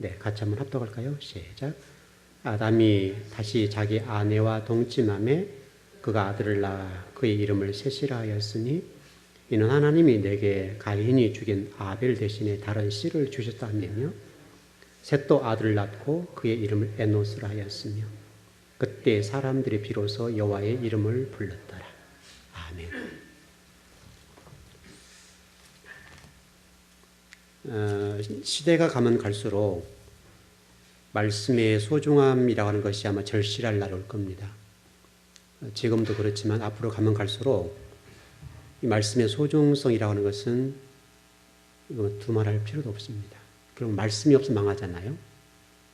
네, 같이 한번 합독할까요? 시작. 아담이 다시 자기 아내와 동침함에 그가 아들을 낳아 그의 이름을 셋이라 하였으니 이는 하나님이 내게 가인이 죽인 아벨 대신에 다른 씨를 주셨다며며 셋도 아들을 낳고 그의 이름을 에노스라 하였으며 그때 사람들이 비로소 여호와의 이름을 불렀더라. 아멘. 시대가 가면 갈수록 말씀의 소중함이라고 하는 것이 아마 절실할 날 올 겁니다. 지금도 그렇지만 앞으로 가면 갈수록 이 말씀의 소중성이라고 하는 것은 두말할 필요도 없습니다. 그럼 말씀이 없으면 망하잖아요.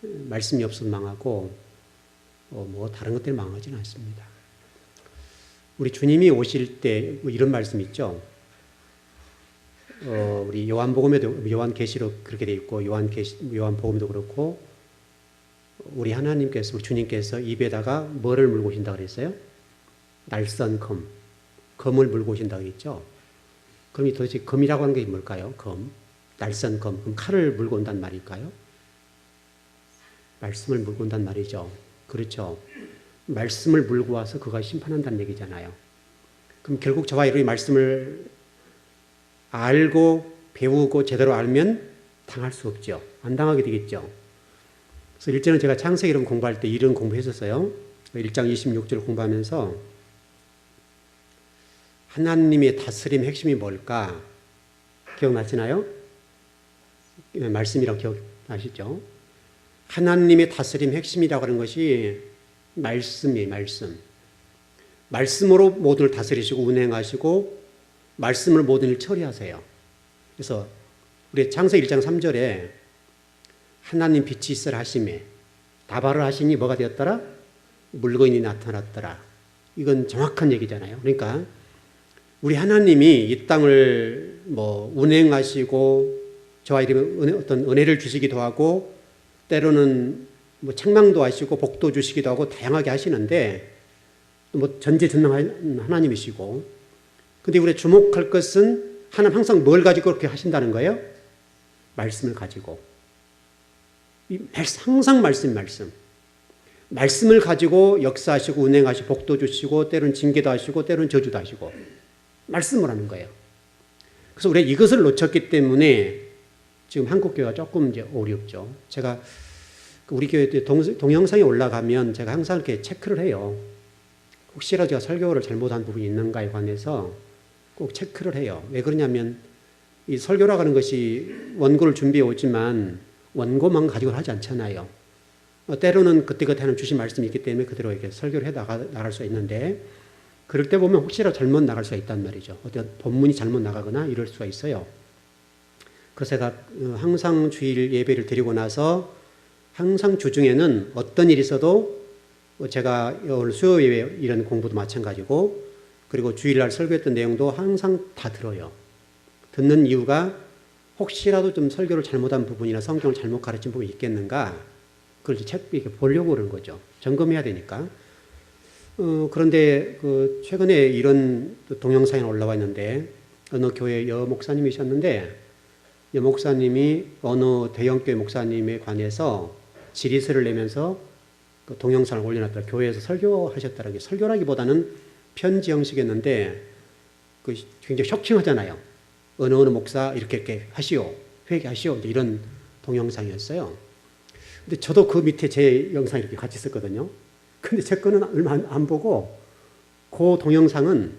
말씀이 없으면 망하고 뭐 다른 것들이 망하지는 않습니다. 우리 주님이 오실 때 이런 말씀 있죠. 우리 요한복음에도 요한계시록 그렇게 돼 있고 요한복음도 그렇고 우리 하나님께서 우리 주님께서 입에다가 뭐를 물고 오신다 그랬어요? 날선 검을 물고 오신다고 했죠. 그럼 도대체 검이라고 하는 게 뭘까요? 검, 날선 검. 그럼 칼을 물고 온단 말일까요? 말씀을 물고 온단 말이죠. 그렇죠. 말씀을 물고 와서 그가 심판한다는 얘기잖아요. 그럼 결국 저와 여러분이 말씀을 알고 배우고 제대로 알면 당할 수 없죠. 안 당하게 되겠죠. 그래서 일전에 제가 창세기 이론 공부할 때 이런 공부했었어요. 1장 26절 공부하면서 하나님의 다스림 핵심이 뭘까? 기억나시나요? 말씀이라고 기억나시죠? 하나님의 다스림 핵심이라고 하는 것이 말씀이에요. 말씀으로 모든 걸 다스리시고 운행하시고 말씀을 모든 일 처리하세요. 그래서 우리 창세기 1장 3절에 하나님 빛이 있으라 하심에 다발을 하시니 뭐가 되었더라? 물건이 나타났더라. 이건 정확한 얘기잖아요. 그러니까 우리 하나님이 이 땅을 운행하시고 저와 이름에 어떤 은혜를 주시기도 하고 때로는 책망도 하시고 복도 주시기도 하고 다양하게 하시는데 전지전능한 하나님이시고 근데 우리가 주목할 것은 하나님 항상 뭘 가지고 그렇게 하신다는 거예요? 말씀을 가지고. 항상 말씀. 말씀을 가지고 역사하시고 운행하시고 복도 주시고 때로는 징계도 하시고 때로는 저주도 하시고 말씀을 하는 거예요. 그래서 우리가 이것을 놓쳤기 때문에 지금 한국교회가 조금 이제 어렵죠. 제가 우리 교회 동영상에 올라가면 제가 항상 이렇게 체크를 해요. 혹시라도 제가 설교를 잘못한 부분이 있는가에 관해서 꼭 체크를 해요. 왜 그러냐면 이 설교라고 하는 것이 원고를 준비해 오지만 원고만 가지고는 하지 않잖아요. 때로는 그때그때 하는 주신 말씀이 있기 때문에 그대로 이렇게 설교를 해 나갈 수 있는데 그럴 때 보면 혹시라도 잘못 나갈 수가 있단 말이죠. 어떤 본문이 잘못 나가거나 이럴 수가 있어요. 그래서 제가 항상 주일 예배를 드리고 나서 항상 주중에는 어떤 일이 있어도 제가 오늘 수요 예배 이런 공부도 마찬가지고 그리고 주일날 설교했던 내용도 항상 다 들어요. 듣는 이유가 혹시라도 좀 설교를 잘못한 부분이나 성경을 잘못 가르친 부분이 있겠는가 그걸 이렇게 보려고 그러는 거죠. 점검해야 되니까. 그런데 최근에 이런 동영상이 올라와 있는데 어느 교회 여 목사님이셨는데 여 목사님이 어느 대형교회 목사님에 관해서 질의서를 내면서 그 동영상을 올려놨더라. 교회에서 설교하셨다는 게 설교라기보다는 편지 형식이었는데 굉장히 쇼킹하잖아요. 어느 목사 이렇게 하시오, 회개하시오 이런 동영상이었어요. 근데 저도 그 밑에 제 영상 이렇게 같이 썼거든요. 근데 제 거는 얼마 안 보고 그 동영상은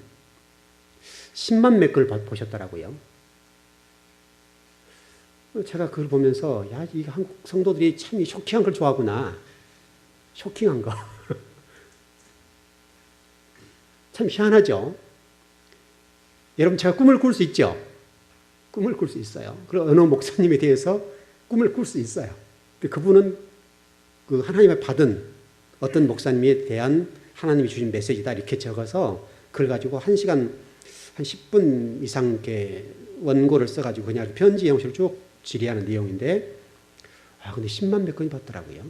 10만 몇 건을 보셨더라고요. 제가 그걸 보면서 야, 이 한국 성도들이 참 쇼킹한 걸 좋아하구나. 쇼킹한 거. 참 희한하죠. 여러분 제가 꿈을 꿀 수 있죠. 꿈을 꿀 수 있어요. 그리고 어느 목사님에 대해서 꿈을 꿀 수 있어요. 근데 그분은 그 하나님의 받은 어떤 목사님에 대한 하나님이 주신 메시지다 이렇게 적어서 그걸 가지고 1시간 한 10분 이상 이렇게 원고를 써가지고 그냥 편지 형식으로 쭉 질의하는 내용인데 근데 10만 몇 건이 받더라고요.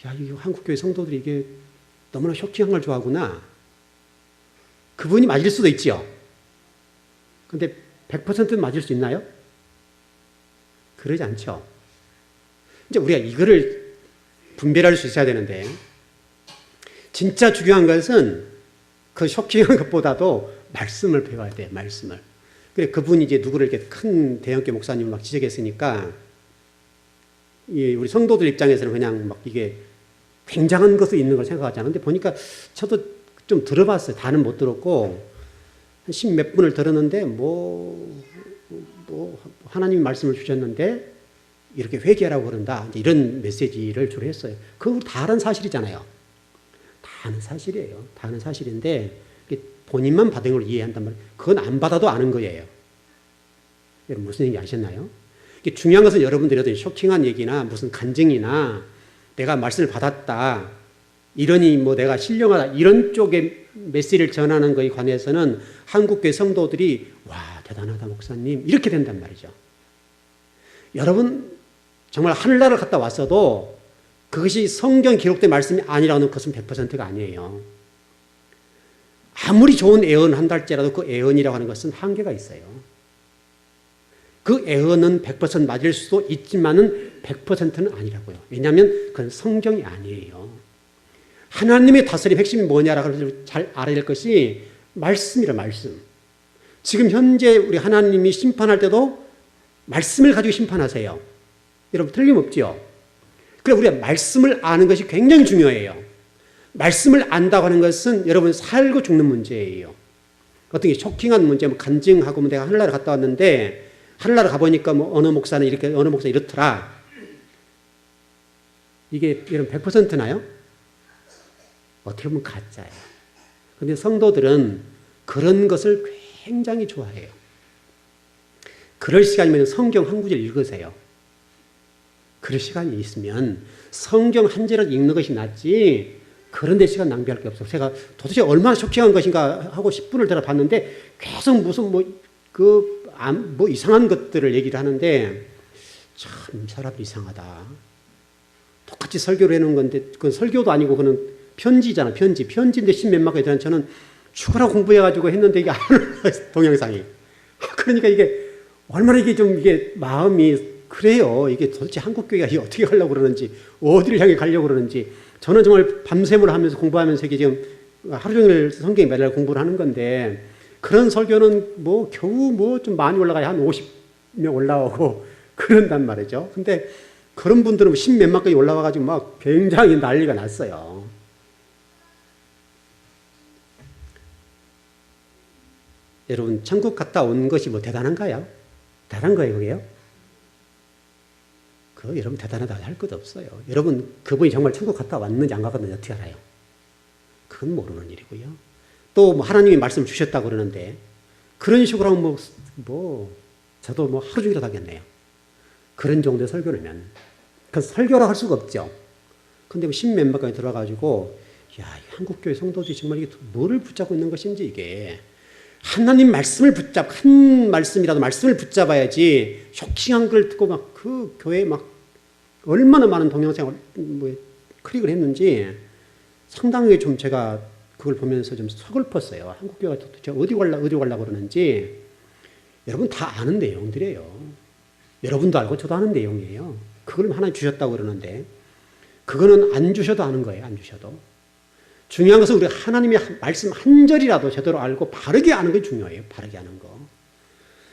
야, 이 한국교회 성도들이 이게 너무나 쇼킹한 걸 좋아하구나. 그분이 맞을 수도 있죠. 근데 100% 맞을 수 있나요? 그러지 않죠. 이제 우리가 이거를 분별할 수 있어야 되는데, 진짜 중요한 것은 그 쇼킹한 것보다도 말씀을 배워야 돼, 말씀을. 그래, 그분이 이제 누구를 이렇게 큰 대형교 목사님을 막 지적했으니까, 우리 성도들 입장에서는 그냥 막 이게 굉장한 것이 있는 걸 생각하지 않은데, 보니까 저도 좀 들어봤어요. 다는 못 들었고, 한 10몇 분을 들었는데, 하나님 말씀을 주셨는데, 이렇게 회개하라고 그런다. 이런 메시지를 주로 했어요. 그거 다 아는 사실이잖아요. 다 아는 사실이에요. 다 아는 사실인데, 본인만 받은 걸 이해한단 말이에요. 그건 안 받아도 아는 거예요. 여러분, 무슨 얘기 아셨나요? 중요한 것은 여러분들이 어떤 쇼킹한 얘기나 무슨 간증이나 내가 말씀을 받았다, 이러니 내가 신령하다, 이런 쪽의 메시지를 전하는 것에 관해서는 한국교회 성도들이 와, 대단하다 목사님, 이렇게 된단 말이죠. 여러분, 정말 하늘나라를 갔다 왔어도 그것이 성경 기록된 말씀이 아니라고 하는 것은 100%가 아니에요. 아무리 좋은 애언 한달째라도 그 애언이라고 하는 것은 한계가 있어요. 그 애언은 100% 맞을 수도 있지만은 100%는 아니라고요. 왜냐하면 그건 성경이 아니에요. 하나님의 다스림 핵심이 뭐냐라고 잘 알아야 될 것이 말씀이라, 말씀. 지금 현재 우리 하나님이 심판할 때도 말씀을 가지고 심판하세요. 여러분, 틀림없죠? 그래, 우리가 말씀을 아는 것이 굉장히 중요해요. 말씀을 안다고 하는 것은 여러분 살고 죽는 문제예요. 어떤 게 쇼킹한 문제, 간증하고 내가 하늘나라 갔다 왔는데 하늘나라 가보니까 어느 목사는 이렇게, 어느 목사 이렇더라. 이게 여러분 100%나요? 어떻게 보면 가짜예요. 그런데 성도들은 그런 것을 굉장히 좋아해요. 그럴 시간이면 성경 한 구절 읽으세요. 그럴 시간이 있으면 성경 한 절을 읽는 것이 낫지, 그런 데 시간 낭비할 게 없어요. 제가 도대체 얼마나 쇼킹한 것인가 하고 10분을 들어봤는데 계속 무슨 이상한 것들을 얘기를 하는데, 참 사람이 이상하다. 똑같이 설교를 해놓은 건데, 그건 설교도 아니고 그는 편지잖아, 편지. 편지인데 10몇만 가지 되는, 저는 죽어라 공부해가지고 했는데 이게 안 올라가요, 동영상이. 그러니까 이게 얼마나 이게 마음이 그래요. 이게 도대체 한국교회가 어떻게 가려고 그러는지, 어디를 향해 가려고 그러는지. 저는 정말 밤샘을 하면서 공부하면서 이게 지금 하루 종일 성경 매달 공부를 하는 건데, 그런 설교는 겨우 좀 많이 올라가야 한 50명 올라오고 그런단 말이죠. 근데 그런 분들은 10몇만까지 올라와가지고 막 굉장히 난리가 났어요. 여러분, 천국 갔다 온 것이 대단한가요? 대단한 거예요, 그게요? 여러분 대단하다 할 것도 없어요. 여러분, 그분이 정말 천국 갔다 왔는지 안 갔는지 어떻게 알아요? 그건 모르는 일이고요. 또 하나님이 말씀을 주셨다고 그러는데, 그런 식으로 하면 저도 하루 종일 하겠네요. 그런 정도의 설교라면. 그 설교라고 할 수가 없죠. 근데 10몇 명까지 들어가가지고, 한국교회 성도들이 정말 이게 뭐를 붙잡고 있는 것인지, 이게. 하나님 말씀을 한 말씀이라도 말씀을 붙잡아야지, 쇼킹한 걸 듣고 그 교회에 얼마나 많은 동영상을 클릭을 했는지 상당히 좀 제가 그걸 보면서 좀 서글펐어요. 한국교회가 도대체 어디 가려고 그러는지. 여러분 다 아는 내용들이에요. 여러분도 알고 저도 아는 내용이에요. 그걸 하나님 주셨다고 그러는데, 그거는 안 주셔도 아는 거예요. 안 주셔도. 중요한 것은 우리 하나님의 말씀 한 절이라도 제대로 알고 바르게 아는 게 중요해요. 바르게 아는 거.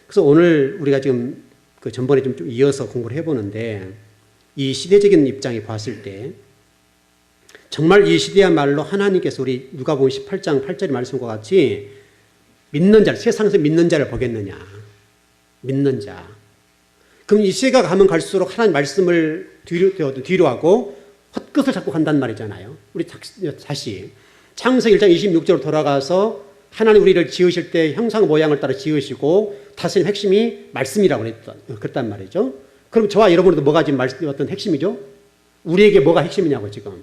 그래서 오늘 우리가 지금 전번에 좀 이어서 공부를 해보는데, 이 시대적인 입장에 봤을 때 정말 이 시대야말로 하나님께서 우리 누가복음 18장 8절의 말씀과 같이 믿는 자를, 세상에서 믿는 자를 보겠느냐. 믿는 자. 그럼 이 시대가 가면 갈수록 하나님 말씀을 뒤로 하고 헛것을 자꾸 간단 말이잖아요. 우리 다시 창세기 1장 26절로 돌아가서 하나님 우리를 지으실 때 형상 모양을 따라 지으시고 다스린 핵심이 말씀이라고 그랬단 말이죠. 그럼 저와 여러분도 뭐가 지금 어떤 핵심이죠? 우리에게 뭐가 핵심이냐고 지금.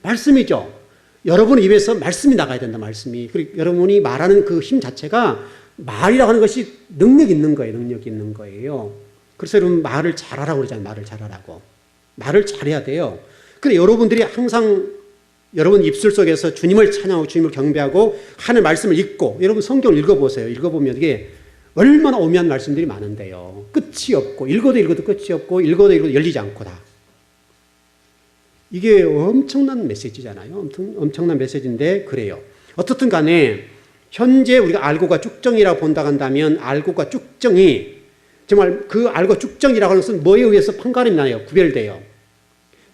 말씀이죠. 여러분 입에서 말씀이 나가야 된다, 말씀이. 그리고 여러분이 말하는 그 힘 자체가 말이라고 하는 것이 능력 있는 거예요. 능력 있는 거예요. 그래서 여러분 말을 잘하라고 그러잖아요. 말을 잘하라고. 말을 잘해야 돼요. 그래 여러분들이 항상 여러분 입술 속에서 주님을 찬양하고 주님을 경배하고 하는 말씀을 읽고, 여러분 성경을 읽어보세요. 읽어보면 이게 얼마나 오묘한 말씀들이 많은데요. 끝이 없고, 읽어도 끝이 없고, 읽어도 열리지 않고 다. 이게 엄청난 메시지잖아요. 엄청난 메시지인데 그래요. 어떻든 간에 현재 우리가 알고가 쭉정이라고 본다고 한다면 알고가 쭉정이 정말 그 알고 쭉정이라고 하는 것은 뭐에 의해서 판가름이 나요? 구별돼요.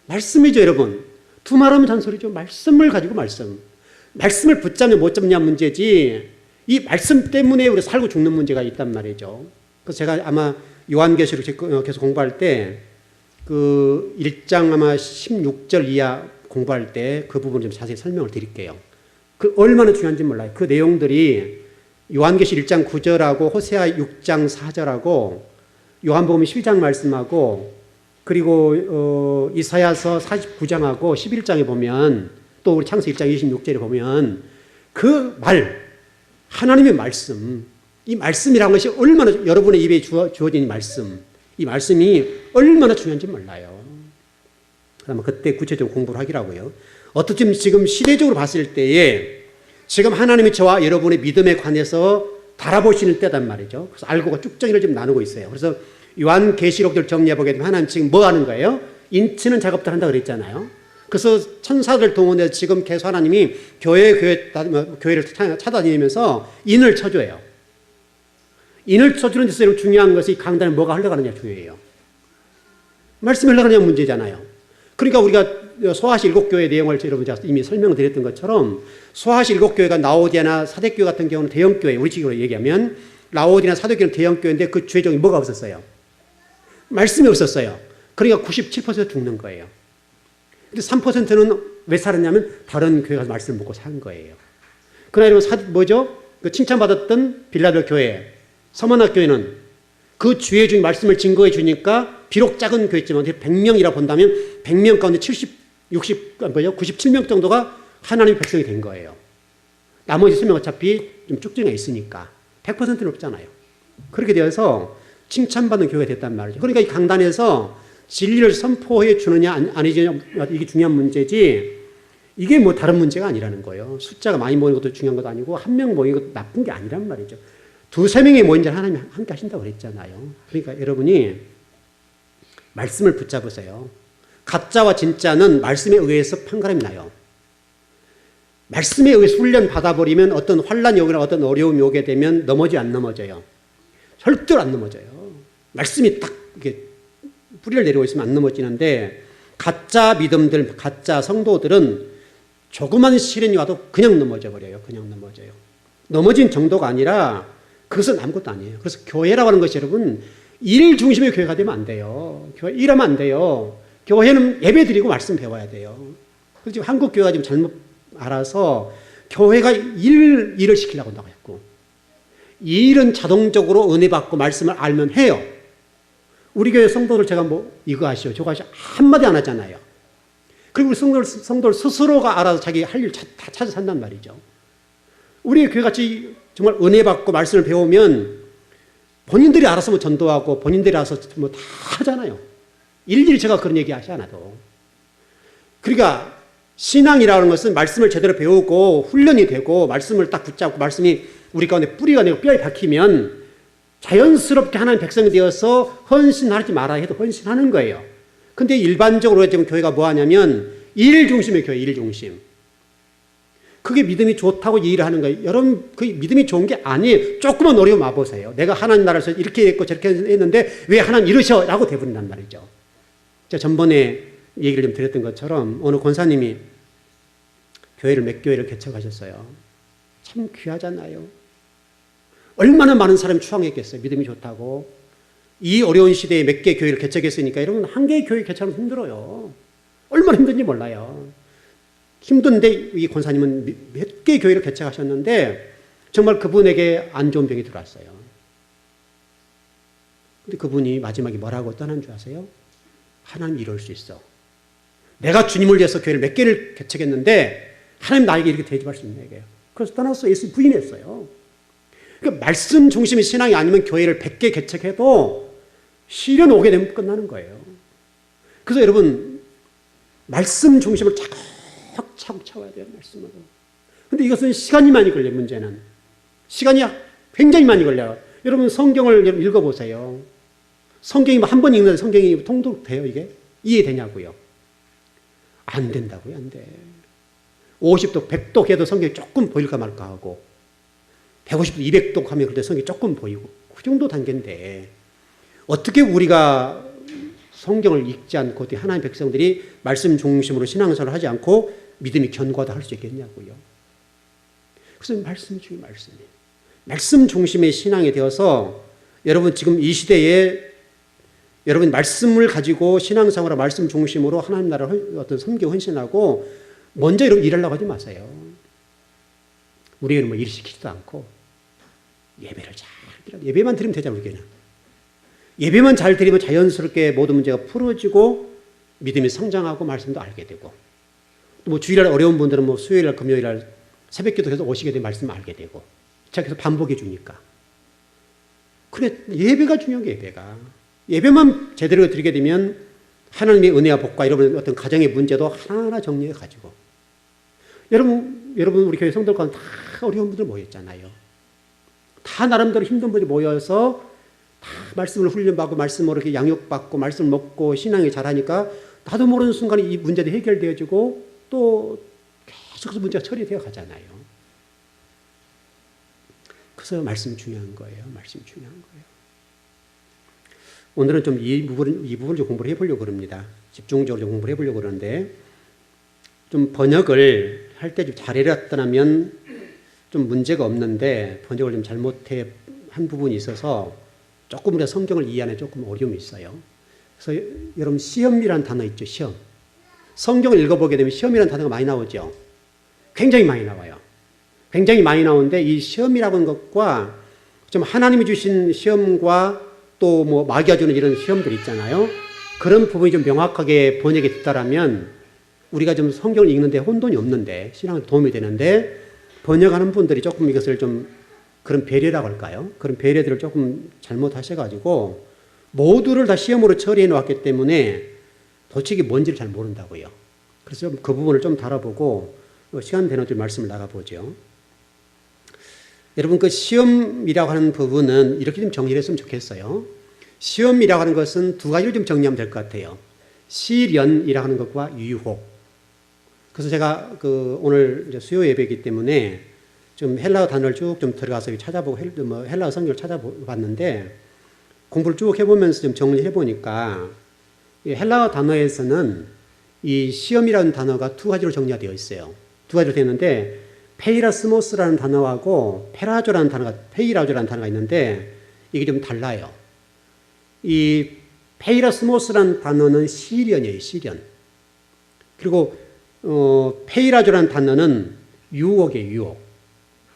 말씀이죠, 여러분. 두말하면 잔소리죠. 말씀을 가지고 말씀을 붙잡냐 못 잡냐 문제지 이 말씀 때문에 우리가 살고 죽는 문제가 있단 말이죠. 그래서 제가 아마 요한계시록 계속 공부할 때 그 1장 아마 16절 이하 공부할 때 그 부분 좀 자세히 설명을 드릴게요. 그 얼마나 중요한지 몰라요. 그 내용들이 요한계시 1장 9절하고 호세아 6장 4절하고 요한복음 12장 말씀하고 그리고 이사야서 49장하고 11장에 보면 또 우리 창세 1장 26절에 보면 그 말 하나님의 말씀 이 말씀이라는 것이 얼마나 여러분의 입에 주어진 말씀 이 말씀이 얼마나 중요한지 몰라요. 그러면 그때 구체적으로 공부를 하기라고요. 어떻든 지금 시대적으로 봤을 때에 지금 하나님이 저와 여러분의 믿음에 관해서 바라보시는 때단 말이죠. 그래서 알고가 쭉정이를 지금 나누고 있어요. 그래서 요한계시록들 정리해보게 되면 하나님 지금 뭐 하는 거예요? 인치는 작업들 한다고 그랬잖아요. 그래서 천사들 동원해서 지금 계속 하나님이 교회를 찾아다니면서 인을 쳐줘요. 인을 쳐주는 데서 여러분 중요한 것이 강단에 뭐가 흘러가느냐 중요해요. 말씀이 흘러가느냐 문제잖아요. 그러니까 우리가 소아시 7교회 내용을 여러분 제가 이미 설명을 드렸던 것처럼 소아시 7교회가 라오디아나 사대교회 같은 경우는 대형교회 우리 식으로 얘기하면 라오디아나 사대교회는 대형교회인데 그 죄종이 뭐가 없었어요? 말씀이 없었어요. 그러니까 97% 죽는 거예요. 근데 3%는 왜 살았냐면 다른 교회 가서 말씀을 먹고 산 거예요. 그러나 여러분 뭐죠? 그 칭찬받았던 빌라델 교회 서머나 교회는 그 주의 중에 말씀을 증거해 주니까 비록 작은 교회지만 100명이라 본다면 100명 가운데 97명 정도가 하나님의 백성이 된 거예요. 나머지 수명 어차피 좀 쭉정해 있으니까 100%는 없잖아요. 그렇게 되어서 칭찬받는 교회가 됐단 말이죠. 그러니까 이 강단에서 진리를 선포해 주느냐 아니냐 이게 중요한 문제지 이게 뭐 다른 문제가 아니라는 거예요. 숫자가 많이 모이는 것도 중요한 것도 아니고 한 명 모이는 것도 나쁜 게 아니란 말이죠. 2-3명이 모인 자는 하나님이 함께 하신다고 그랬잖아요. 그러니까 여러분이 말씀을 붙잡으세요. 가짜와 진짜는 말씀에 의해서 판가름이 나요. 말씀에 의해서 훈련 받아버리면 어떤 환란이 오거나 어떤 어려움이 오게 되면 안 넘어져요. 절대로 안 넘어져요. 말씀이 딱 이렇게 뿌리를 내리고 있으면 안 넘어지는데 가짜 믿음들, 가짜 성도들은 조그만 시련이 와도 그냥 넘어져 버려요. 그냥 넘어져요. 넘어진 정도가 아니라 그것은 아무것도 아니에요. 그래서 교회라고 하는 것이 여러분 일 중심의 교회가 되면 안 돼요. 교회 일하면 안 돼요. 교회는 예배 드리고 말씀 배워야 돼요. 그래서 지금 한국 교회가 지금 잘못 알아서 교회가 일을 시키려고 한다고 했고 이 일은 자동적으로 은혜 받고 말씀을 알면 해요. 우리 교회 성도들 제가 뭐 이거 하시오 저거 하시오 한마디 안 하잖아요. 그리고 우리 성도들 스스로가 알아서 자기 할 일 다 찾아 산단 말이죠. 우리 교회 같이 정말 은혜 받고 말씀을 배우면 본인들이 알아서 뭐 전도하고 본인들이 알아서 뭐 다 하잖아요. 일일이 제가 그런 얘기 하지 않아도. 그러니까 신앙이라는 것은 말씀을 제대로 배우고 훈련이 되고 말씀을 딱 붙잡고 말씀이 우리 가운데 뿌리가 되고 뼈에 박히면 자연스럽게 하나님 백성이 되어서 헌신하지 말아 해도 헌신하는 거예요. 근데 일반적으로 지금 교회가 뭐 하냐면 일 중심의 교회, 일 중심. 그게 믿음이 좋다고 이해를 하는 거예요. 여러분, 그 믿음이 좋은 게 아니에요. 조금만 어려움 와보세요. 내가 하나님 나라에서 이렇게 했고 저렇게 했는데 왜 하나님 이러셔? 라고 돼버린단 말이죠. 제가 전번에 얘기를 좀 드렸던 것처럼 어느 권사님이 교회를 몇 교회를 개척하셨어요. 참 귀하잖아요. 얼마나 많은 사람이 추앙했겠어요. 믿음이 좋다고. 이 어려운 시대에 몇 개 교회를 개척했으니까 여러분 한 개의 교회 개척하면 힘들어요. 얼마나 힘든지 몰라요. 힘든데 이 권사님은 몇 개의 교회를 개척하셨는데 정말 그분에게 안 좋은 병이 들어왔어요. 근데 그분이 마지막에 뭐라고 떠난 줄 아세요? 하나님 이럴 수 있어. 내가 주님을 위해서 교회를 몇 개를 개척했는데 하나님 나에게 이렇게 대접할 수 있는 얘기예요. 그래서 떠나서 예수 부인했어요. 그러니까 말씀 중심의 신앙이 아니면 교회를 100개 개척해도 시련 오게 되면 끝나는 거예요. 그래서 여러분 말씀 중심을 차곡차곡 채워야 돼요. 말씀으로. 근데 이것은 시간이 많이 걸려요. 문제는. 시간이 굉장히 많이 걸려요. 여러분 성경을 읽어보세요. 성경이 한 번 읽는데 성경이 통독돼요. 이게? 이해되냐고요. 안 된다고요, 안 돼. 50도, 100도 해도 성경이 조금 보일까 말까 하고 150도, 200도 하면 그때 성경이 조금 보이고 그 정도 단계인데 어떻게 우리가 성경을 읽지 않고 어떻게 하나님 백성들이 말씀 중심으로 신앙생활을 하지 않고 믿음이 견고하다 할 수 있겠냐고요. 그래서 말씀 중에 말씀이에요. 말씀 중심의 신앙이 되어서 여러분 지금 이 시대에 여러분 말씀을 가지고 신앙생활과 말씀 중심으로 하나님 나라를 어떤 섬기고 헌신하고 먼저 여러분 일하려고 하지 마세요. 우리는 뭐 일 시키지도 않고 예배를 잘 드려. 예배만 드리면 되잖아요, 우리는. 예배만 잘 드리면 자연스럽게 모든 문제가 풀어지고 믿음이 성장하고 말씀도 알게 되고 또 뭐 주일날 어려운 분들은 뭐 수요일날 금요일날 새벽기도 해서 오시게 되면 말씀을 알게 되고 자 계속 반복해 주니까. 그래 예배가 중요한 게 예배가. 예배만 제대로 드리게 되면 하나님의 은혜와 복과 이런 어떤 가정의 문제도 하나하나 정리해 가지고 여러분 우리 교회 성도들 가운데 다 어려운 분들 모였잖아요. 다 나름대로 힘든 분들이 모여서 다 말씀을 훈련받고 말씀으로 이렇게 양육받고 말씀을 먹고 신앙이 잘하니까 나도 모르는 순간에 이 문제도 해결되어지고 또 계속해서 문제가 처리되어 가잖아요. 그래서 말씀 중요한 거예요. 말씀 중요한 거예요. 오늘은 좀 이 부분을 좀 공부를 해보려고 그럽니다. 집중적으로 좀 공부를 해보려고 그러는데 좀 번역을 할 때 좀 잘해놨더라면 좀 문제가 없는데 번역을 좀 잘못해 한 부분이 있어서 조금 우리가 성경을 이해하는 조금 어려움이 있어요. 그래서 여러분 시험이라는 단어 있죠. 시험. 성경을 읽어보게 되면 시험이라는 단어가 많이 나오죠. 굉장히 많이 나와요. 굉장히 많이 나오는데 이 시험이라고 하는 것과 좀 하나님이 주신 시험과 또 뭐 마귀가 주는 이런 시험들 있잖아요. 그런 부분이 좀 명확하게 번역이 됐다라면 우리가 좀 성경을 읽는데 혼돈이 없는데 신앙에 도움이 되는데 번역하는 분들이 조금 이것을 좀 그런 배려라고 할까요? 그런 배려들을 조금 잘못하셔가지고 모두를 다 시험으로 처리해 놓았기 때문에 도대체 이게 뭔지를 잘 모른다고요. 그래서 그 부분을 좀 다뤄보고 시간 되는 좀 말씀을 나가보죠. 여러분 그 시험이라고 하는 부분은 이렇게 좀 정리를 했으면 좋겠어요. 시험이라고 하는 것은 두 가지를 좀 정리하면 될 것 같아요. 시련이라고 하는 것과 유혹. 그래서 제가 그 오늘 이제 수요 예배이기 때문에 좀 헬라어 단어를 쭉 좀 들어가서 찾아보고 헬라어 성경을 찾아봤는데 공부를 쭉 해보면서 좀 정리해 보니까 헬라어 단어에서는 이 시험이라는 단어가 두 가지로 정리가 되어 있어요. 두 가지로 되어 있는데 페이라스모스라는 단어하고 페이라조라는 단어가 있는데 이게 좀 달라요. 이 페이라스모스라는 단어는 시련이에요. 시련. 그리고 페이라조라는 단어는 유혹이에요. 유혹.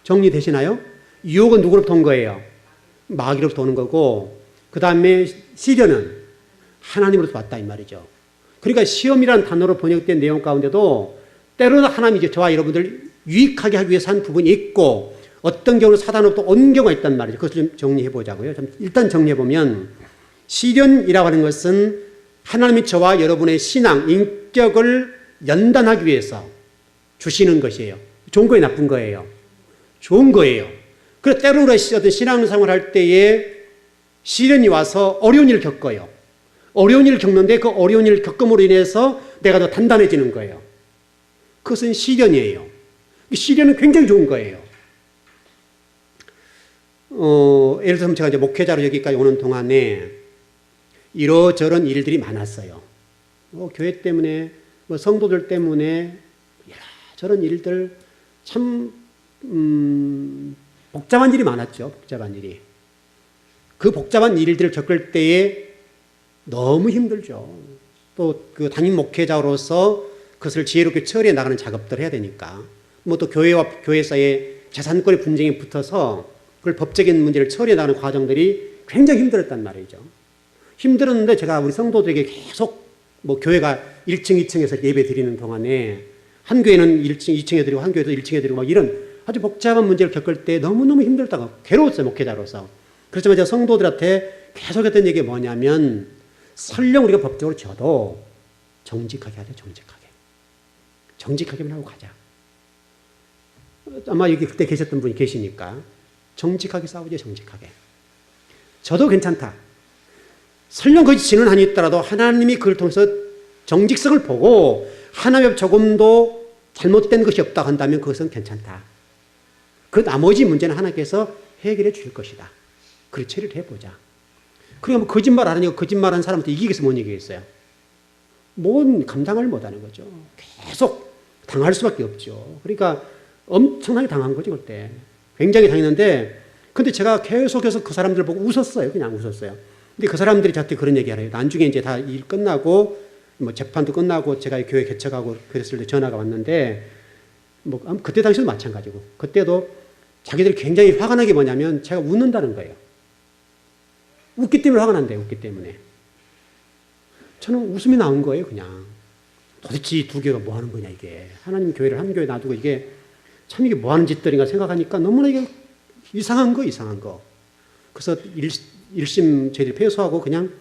정리되시나요? 유혹은 누구로부터 온 거예요? 마귀로부터 오는 거고 그 다음에 시련은 하나님으로부터 왔다 이 말이죠. 그러니까 시험이라는 단어로 번역된 내용 가운데도 때로는 하나님이 이제 저와 여러분들 유익하게 하기 위해서 한 부분이 있고 어떤 경우는 사단으로부터 온 경우가 있단 말이죠. 그것을 좀 정리해 보자고요. 일단 정리해 보면 시련이라고 하는 것은 하나님이 저와 여러분의 신앙, 인격을 연단하기 위해서 주시는 것이에요. 좋은 거예요, 나쁜 거예요? 좋은 거예요. 그래서 때로는 어떤 신앙생활 할 때에 시련이 와서 어려운 일을 겪어요. 어려운 일을 겪는데 그 어려운 일을 겪음으로 인해서 내가 더 단단해지는 거예요. 그것은 시련이에요. 시련은 굉장히 좋은 거예요. 예를 들면 제가 이제 목회자로 여기까지 오는 동안에 이러저런 일들이 많았어요. 교회 때문에, 성도들 때문에 이러저런 일들 참 복잡한 일이 많았죠. 복잡한 일이. 그 복잡한 일들을 겪을 때에 너무 힘들죠. 또 그 담임 목회자로서 그것을 지혜롭게 처리해 나가는 작업들을 해야 되니까. 뭐 또 교회와 교회 사이에 재산권의 분쟁이 붙어서 그걸 법적인 문제를 처리해 나가는 과정들이 굉장히 힘들었단 말이죠. 힘들었는데 제가 우리 성도들에게 계속 뭐 교회가 1층, 2층에서 예배 드리는 동안에 한 교회는 1층, 2층에 드리고 한 교회도 1층에 드리고 막 이런 아주 복잡한 문제를 겪을 때 너무너무 힘들다가 괴로웠어요, 목회자로서. 그렇지만 제가 성도들한테 계속 했던 얘기가 뭐냐면 설령 우리가 법적으로 져도 정직하게 하자, 정직하게. 정직하게만 하고 가자. 아마 여기 그때 계셨던 분이 계시니까 정직하게 싸우자, 정직하게. 저도 괜찮다. 설령 거기 지는 한이 있더라도 하나님이 그걸 통해서 정직성을 보고 하나님 조금도 잘못된 것이 없다고 한다면 그것은 괜찮다. 그 나머지 문제는 하나님께서 해결해 주실 것이다. 그렇게 처리를 해보자. 그러니까 뭐 거짓말 안 하니까 거짓말하는 사람한테 이기겠어 못 이기겠어요? 뭔 감당을 못하는 거죠. 계속 당할 수밖에 없죠. 그러니까 엄청나게 당한 거죠 그때. 굉장히 당했는데 근데 제가 계속해서 그 사람들 보고 웃었어요. 그냥 웃었어요. 근데 그 사람들이 저한테 그런 얘기 하래요. 나중에 이제 다 일 끝나고 뭐 재판도 끝나고 제가 교회 개척하고 그랬을 때 전화가 왔는데 뭐 그때 당시도 마찬가지고 그때도 자기들이 굉장히 화가 나게 뭐냐면 제가 웃는다는 거예요. 웃기 때문에 화가 난대요. 웃기 때문에. 저는 웃음이 나온 거예요. 그냥. 도대체 이 두 교회가 뭐 하는 거냐 이게. 하나님 교회를 한 교회 놔두고 이게 참 이게 뭐 하는 짓들인가 생각하니까 너무나 이게 이상한 거. 그래서 일심 저희들이 패소하고 그냥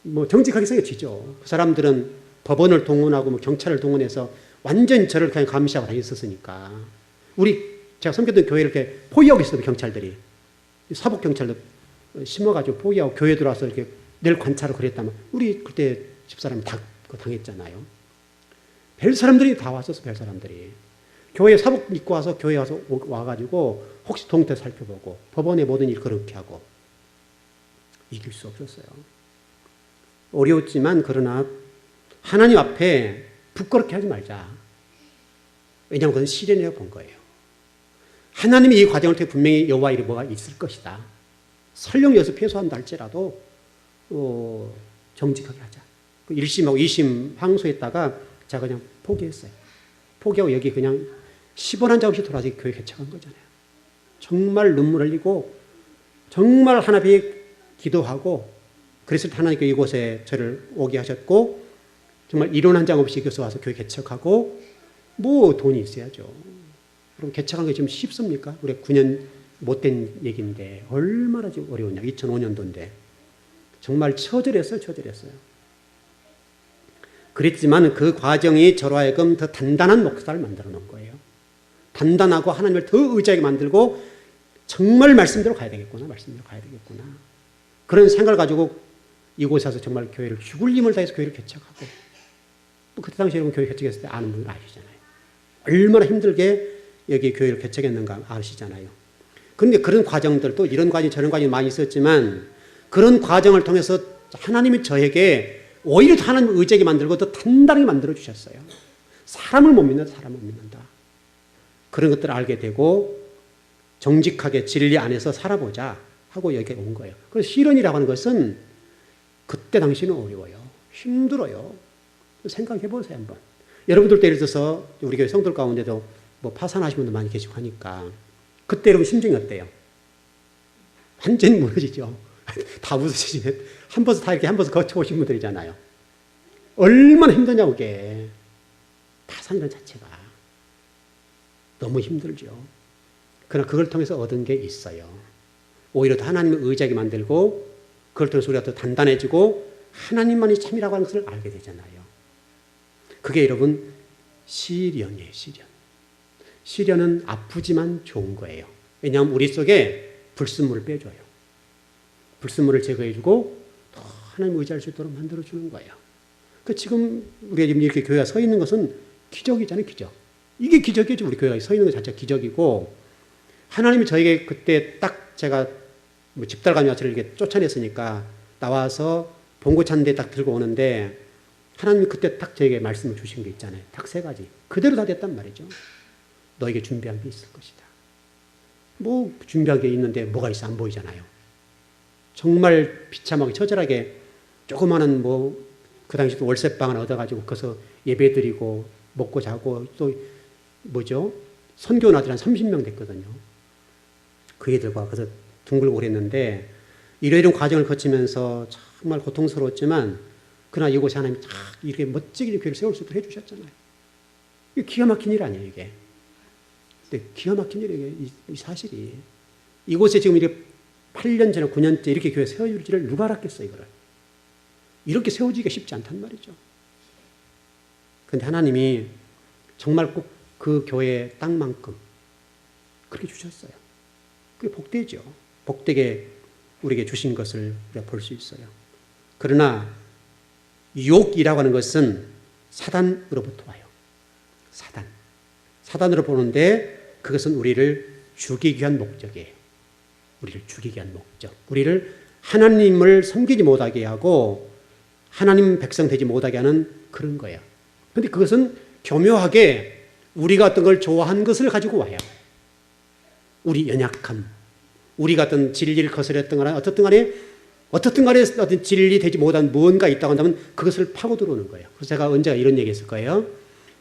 뭐 정직하게 생겨지죠. 그 사람들은 법원을 동원하고 뭐 경찰을 동원해서 완전 저를 그냥 감시하고 다녔었으니까. 제가 섬겼던 교회를 이렇게 포위하고 있어요, 경찰들이. 사복 경찰도 심어가지고 포위하고 교회 들어와서 이렇게 늘 관찰을 그랬다면 우리 그때 집사람이 다 당했잖아요. 별 사람들이 다 왔었어, 별 사람들이. 교회 사복 입고 와서 교회 와가지고 혹시 동태 살펴보고 법원의 모든 일 그렇게 하고 이길 수 없었어요. 어려웠지만 그러나 하나님 앞에 부끄럽게 하지 말자. 왜냐하면 그건 시련이라고 본 거예요. 하나님이 이 과정을 통해 분명히 여호와 일이 뭐가 있을 것이다. 설령 여기서 패소한다 할지라도 정직하게 하자. 1심하고 2심 항소했다가 제가 그냥 포기했어요. 포기하고 여기 그냥 10원 한 장 없이 돌아서 교회 개척한 거잖아요. 정말 눈물 흘리고 정말 하나님께 기도하고 그랬을 때 하나님께 이곳에 저를 오게 하셨고 정말 1원 한 장 없이 여기서 와서 교회 개척하고 뭐 돈이 있어야죠. 그럼 개척한 게 지금 쉽습니까? 우리 9년 못된 얘기인데 얼마나 지금 어려우냐. 2005년도인데 정말 처절했어요. 그랬지만 그 과정이 저로 하여금 더 단단한 목사를 만들어 놓은 거예요. 단단하고 하나님을 더 의지하게 만들고 정말 말씀대로 가야 되겠구나. 그런 생각을 가지고 이곳에 와서 정말 교회를 죽을 힘을 다해서 교회를 개척하고 그때 당시에 여러분 교회 개척했을 때 아는 분들 아시잖아요. 얼마나 힘들게 여기 교회를 개척했는가 아시잖아요. 그런데 그런 과정들 또 이런 과정 저런 과정이 많이 있었지만 그런 과정을 통해서 하나님이 저에게 오히려 하나님을 의지하게 만들고 더 단단하게 만들어 주셨어요. 사람을 못 믿는다. 그런 것들을 알게 되고 정직하게 진리 안에서 살아보자 하고 여기 온 거예요. 그래서 실현이라고 하는 것은 그때 당시는 어려워요. 힘들어요. 생각해 보세요 한번. 여러분들도 예를 들어서 우리 교회 성도들 가운데도 뭐 파산하신 분들 많이 계시고 하니까 그때 여러분 심정이 어때요? 완전히 무너지죠. 다 웃으시네. 한 번씩 다 이렇게 한 번씩 거쳐오신 분들이잖아요. 얼마나 힘드냐고 그게. 파산이라는 자체가 너무 힘들죠. 그러나 그걸 통해서 얻은 게 있어요. 오히려 더 하나님을 의지하게 만들고 그걸 통해서 우리가 더 단단해지고 하나님만이 참이라고 하는 것을 알게 되잖아요. 그게 여러분 시련이에요. 시련은 아프지만 좋은 거예요. 왜냐하면 우리 속에 불순물을 빼줘요. 불순물을 제거해주고 더 하나님 의지할 수 있도록 만들어주는 거예요. 그러니까 지금 우리가 지금 이렇게 교회가 서 있는 것은 기적이잖아요. 기적. 이게 기적이죠. 우리 교회가 서 있는 것 자체가 기적이고 하나님이 저에게 그때 딱 제가 뭐 집달감이 저를 이렇게 쫓아냈으니까 나와서 봉고 찬데 딱 들고 오는데 하나님이 그때 딱 저에게 말씀을 주신 게 있잖아요. 딱 3가지. 그대로 다 됐단 말이죠. 너에게 준비한 게 있을 것이다. 뭐 준비한 게 있는데 뭐가 있어 안 보이잖아요. 정말 비참하게 처절하게 조그마한 뭐 그 당시 또 월세방을 얻어가지고 거기서 예배드리고 먹고 자고 또 뭐죠? 선교 나들 한 30명 됐거든요. 그 애들과 그래서 둥글고 그랬는데 이런 과정을 거치면서 정말 고통스러웠지만 그러나 이곳에 하나님이 딱 이렇게 멋지게 교회를 세울 수 있도록 해주셨잖아요. 이게 기가 막힌 일 아니에요 이게. 근데 기가 막힌 일이에요 이 사실이. 이곳에 지금 이렇게 8년 전에 9년째 이렇게 교회 세워줄지를 누가 알았겠어요 이거를. 이렇게 세워지기가 쉽지 않단 말이죠. 그런데 하나님이 정말 꼭 그 교회의 땅만큼 그렇게 주셨어요. 그게 복되죠. 복되게 우리에게 주신 것을 우리가 볼 수 있어요. 그러나 유혹이라고 하는 것은 사단으로부터 와요. 사단으로 보는데 그것은 우리를 죽이기 위한 목적이에요. 우리를 죽이기 위한 목적. 우리를 하나님을 섬기지 못하게 하고 하나님 백성 되지 못하게 하는 그런 거예요. 그런데 그것은 교묘하게 우리가 어떤 걸 좋아한 것을 가지고 와요. 우리 연약함, 우리가 어떤 진리를 거스렸던 거나 어떻든 간에 어떤 진리 되지 못한 무언가 있다고 한다면 그것을 파고 들어오는 거예요. 그래서 제가 언제가 이런 얘기 했을 거예요.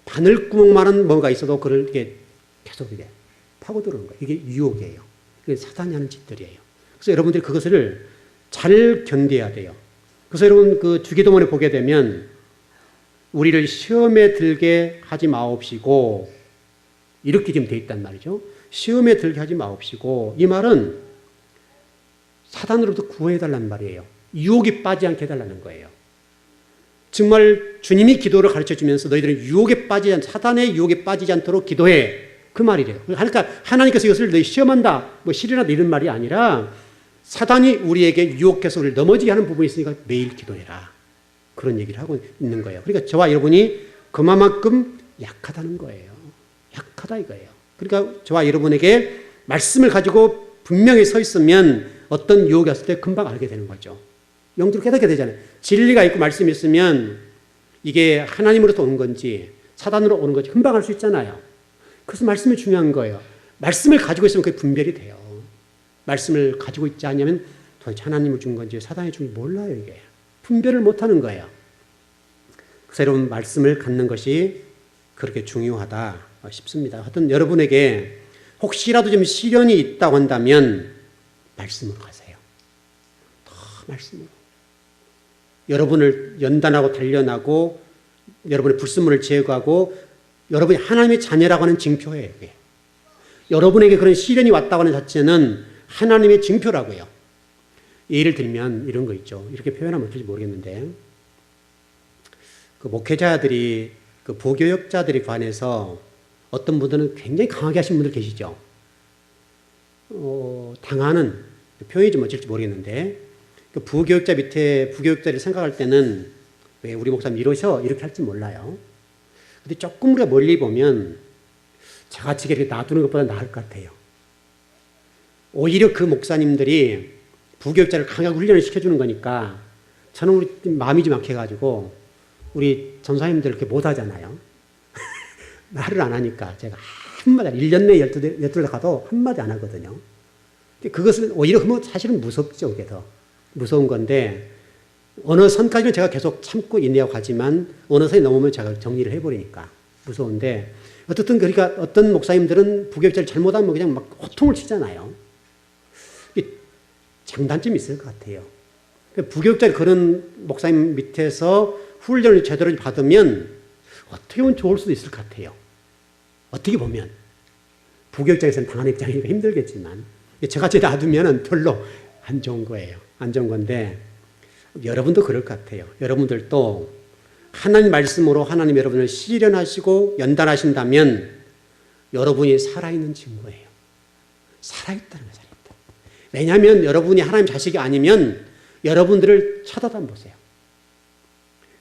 바늘구멍만한 뭔가 있어도 그걸 이렇게 계속 이게 파고 들어오는 거예요. 이게 유혹이에요. 이게 사단이 하는 짓들이에요. 그래서 여러분들이 그것을 잘 견뎌야 돼요. 그래서 여러분 그 주기도문에 보게 되면 우리를 시험에 들게 하지 마옵시고 이렇게 지금 돼 있단 말이죠. 시험에 들게 하지 마옵시고 이 말은 사단으로부터 구해달라는 말이에요. 유혹에 빠지지 않게 해달라는 거예요. 정말 주님이 기도를 가르쳐주면서 너희들은 사단의 유혹에 빠지지 않도록 기도해. 그 말이래요. 그러니까 하나님께서 이것을 너희 시험한다, 시련한다 이런 말이 아니라 사단이 우리에게 유혹해서 우리를 넘어지게 하는 부분이 있으니까 매일 기도해라. 그런 얘기를 하고 있는 거예요. 그러니까 저와 여러분이 그만큼 약하다는 거예요. 약하다 이거예요. 그러니까 저와 여러분에게 말씀을 가지고 분명히 서 있으면 어떤 유혹이 왔을 때 금방 알게 되는 거죠. 영적으로 깨닫게 되잖아요. 진리가 있고 말씀이 있으면 이게 하나님으로부터 오는 건지 사단으로 오는 건지 금방 알 수 있잖아요. 그래서 말씀이 중요한 거예요. 말씀을 가지고 있으면 그게 분별이 돼요. 말씀을 가지고 있지 않으면 도대체 하나님을 준 건지 사단이 준 건지 몰라요. 이게 분별을 못하는 거예요. 그래서 여러분 말씀을 갖는 것이 그렇게 중요하다 싶습니다. 하여튼 여러분에게 혹시라도 좀 시련이 있다고 한다면 말씀으로 가세요. 더 말씀으로. 여러분을 연단하고 단련하고 여러분의 불순물을 제거하고 여러분이 하나님의 자녀라고 하는 징표예요. 이게. 여러분에게 그런 시련이 왔다고 하는 자체는 하나님의 징표라고요. 예를 들면 이런 거 있죠. 이렇게 표현하면 어떨지 모르겠는데 그 목회자들이 그 부교역자들에 관해서 어떤 분들은 굉장히 강하게 하신 분들 계시죠. 당하는 표현이 좀 어쩔지 모르겠는데 그 부교역자 밑에 부교역자를 생각할 때는 왜 우리 목사님 이러셔? 이렇게 할지 몰라요. 근데 조금 우리가 멀리 보면 저같이 이렇게 놔두는 것보다 나을 것 같아요. 오히려 그 목사님들이 부교역자를 강하게 훈련을 시켜주는 거니까 저는 우리 마음이 좀 약해가지고 우리 전사님들 이렇게 못하잖아요. 말을 안 하니까 제가 한마디 1년 내에 12달 가도 한마디 안 하거든요. 그것은 오히려 사실은 무섭죠. 그게 더 무서운 건데 어느 선까지는 제가 계속 참고 인내하고 가지만 어느 선이 넘으면 제가 정리를 해버리니까 무서운데 어쨌든 그러니까 어떤 목사님들은 부교역자를 잘못하면 그냥 막 호통을 치잖아요. 장단점이 있을 것 같아요. 부교역자를 그런 목사님 밑에서 훈련을 제대로 받으면 어떻게 보면 좋을 수도 있을 것 같아요. 어떻게 보면 부교역자에서는 당하는 입장이니까 힘들겠지만 저같이 놔두면 별로 안 좋은 거예요. 안 좋은 건데 여러분도 그럴 것 같아요. 여러분들도 하나님 말씀으로 하나님 여러분을 시련하시고 연단하신다면 여러분이 살아있는 증거예요. 살아있다는 거예요. 살아있다. 왜냐하면 여러분이 하나님 자식이 아니면 여러분들을 쳐다도 안 보세요.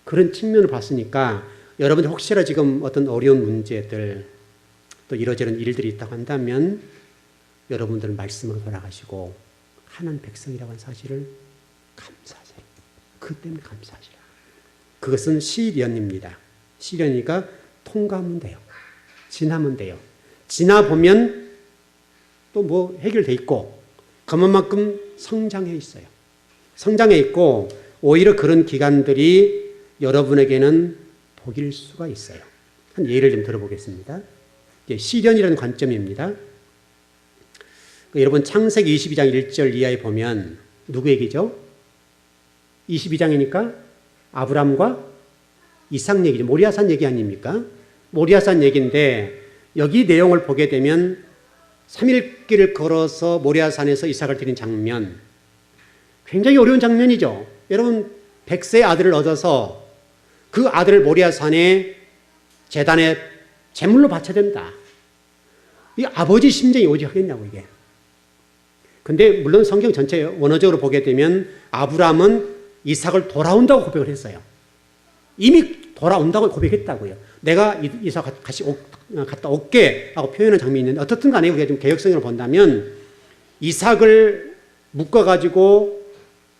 그런 측면을 봤으니까 여러분들 혹시나 지금 어떤 어려운 문제들 또 이러저런 일들이 있다고 한다면 여러분들은 말씀으로 돌아가시고 하나님 백성이라고 하는 사실을 감사하세요. 그 때문에 감사하시라. 그것은 시련입니다. 시련이니까 통과하면 돼요. 지나면 돼요. 지나보면 또 뭐 해결돼 있고 그만큼 성장해 있어요. 성장해 있고 오히려 그런 기간들이 여러분에게는 복일 수가 있어요. 한 예를 좀 들어보겠습니다. 시련이라는 관점입니다. 여러분 창세기 22장 1절 이하에 보면 누구 얘기죠? 22장이니까 아브람과 이삭 얘기죠. 모리아산 얘기 아닙니까? 모리아산 얘기인데 여기 내용을 보게 되면 3일 길을 걸어서 모리아산에서 이삭을 드린 장면 굉장히 어려운 장면이죠. 여러분 100세의 아들을 얻어서 그 아들을 모리아산의 제단에 제물로 바쳐야 된다. 이 아버지 심정이 오지 하겠냐고 이게. 근데 물론 성경 전체 원어적으로 보게 되면 아브라함은 이삭을 돌아온다고 고백을 했어요. 이미 돌아온다고 고백했다고요. 내가 이사 같이 갔다 올게 하고 표현한 장면이 있는데 어떻든 간에 우리가 좀 개혁성으로 본다면 이삭을 묶어가지고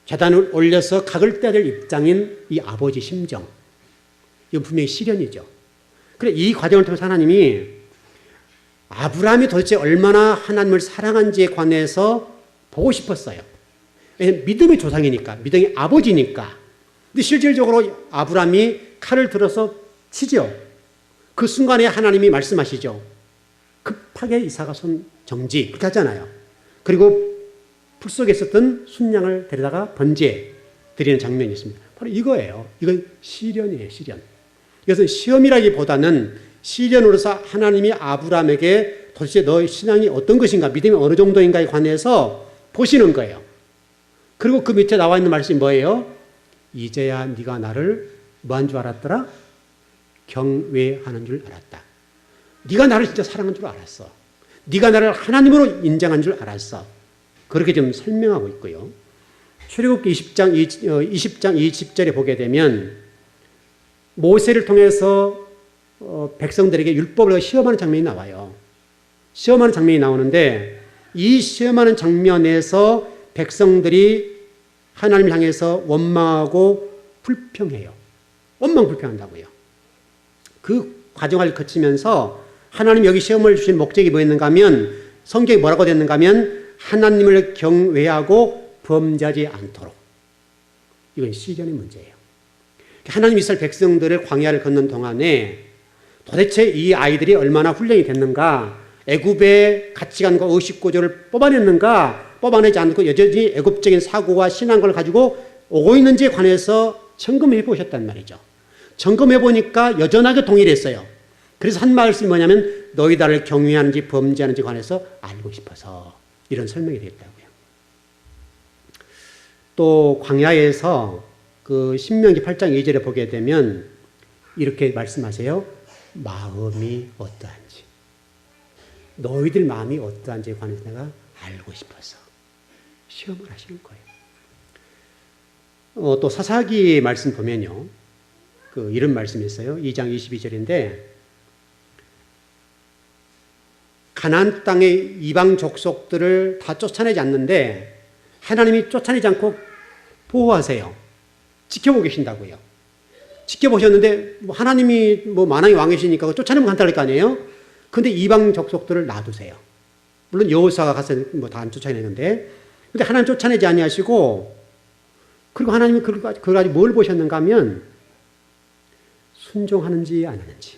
제단을 올려서 각을 떼야 될 입장인 이 아버지 심정. 이건 분명히 시련이죠. 그래 이 과정을 통해서 하나님이 아브라함이 도대체 얼마나 하나님을 사랑한지에 관해서 보고 싶었어요. 왜냐하면 믿음의 조상이니까, 믿음의 아버지니까. 근데 실질적으로 아브라함이 칼을 들어서 치죠. 그 순간에 하나님이 말씀하시죠. 급하게 이삭아 손 정지 그렇게 하잖아요. 그리고 풀 속에 있었던 순양을 데려다가 번제 드리는 장면이 있습니다. 바로 이거예요. 이건 시련이에요. 시련. 이것은 시험이라기보다는 시련으로서 하나님이 아브라함에게 도대체 너의 신앙이 어떤 것인가, 믿음이 어느 정도인가에 관해서 보시는 거예요. 그리고 그 밑에 나와 있는 말씀이 뭐예요? 이제야 네가 나를 뭐한 줄 알았더라? 경외하는 줄 알았다. 네가 나를 진짜 사랑한 줄 알았어. 네가 나를 하나님으로 인정한 줄 알았어. 그렇게 좀 설명하고 있고요. 출애굽기 20장 20절에 보게 되면 모세를 통해서 백성들에게 율법을 시험하는 장면이 나와요. 시험하는 장면이 나오는데 이 시험하는 장면에서 백성들이 하나님을 향해서 원망하고 불평해요. 원망불평한다고요. 그 과정을 거치면서 하나님 여기 시험을 주신 목적이 뭐였는가 하면 성경이 뭐라고 됐는가 하면 하나님을 경외하고 범죄하지 않도록. 이건 시련의 문제예요. 하나님 이스라엘 백성들을 광야를 걷는 동안에 도대체 이 아이들이 얼마나 훈련이 됐는가, 애굽의 가치관과 의식구조를 뽑아내지 않고 여전히 애굽적인 사고와 신앙을 가지고 오고 있는지에 관해서 점검해 보셨단 말이죠. 점검해 보니까 여전하게 동일했어요. 그래서 한 말씀이 뭐냐면 너희 나를 경외하는지 범죄하는지 관해서 알고 싶어서 이런 설명이 되었다고요. 또 광야에서 그 신명기 8장 2절에 보게 되면 이렇게 말씀하세요. 마음이 어떠한지, 너희들 마음이 어떠한지에 관해서 내가 알고 싶어서 시험을 하시는 거예요. 또 사사기 말씀 보면요, 그 이런 말씀이 있어요. 2장 22절인데 가나안 땅의 이방 족속들을 다 쫓아내지 않는데 하나님이 쫓아내지 않고 보호하세요. 지켜보고 계신다고요. 지켜보셨는데 하나님이 만왕의 왕이시니까 쫓아내면 간단할 거 아니에요? 근데 이방 족속들을 놔두세요. 물론 여호수아가 가서 다 안 쫓아내는데, 근데 하나님 쫓아내지 아니하시고, 그리고 하나님이 그걸 가지고 뭘 보셨는가 하면 순종하는지 안 하는지.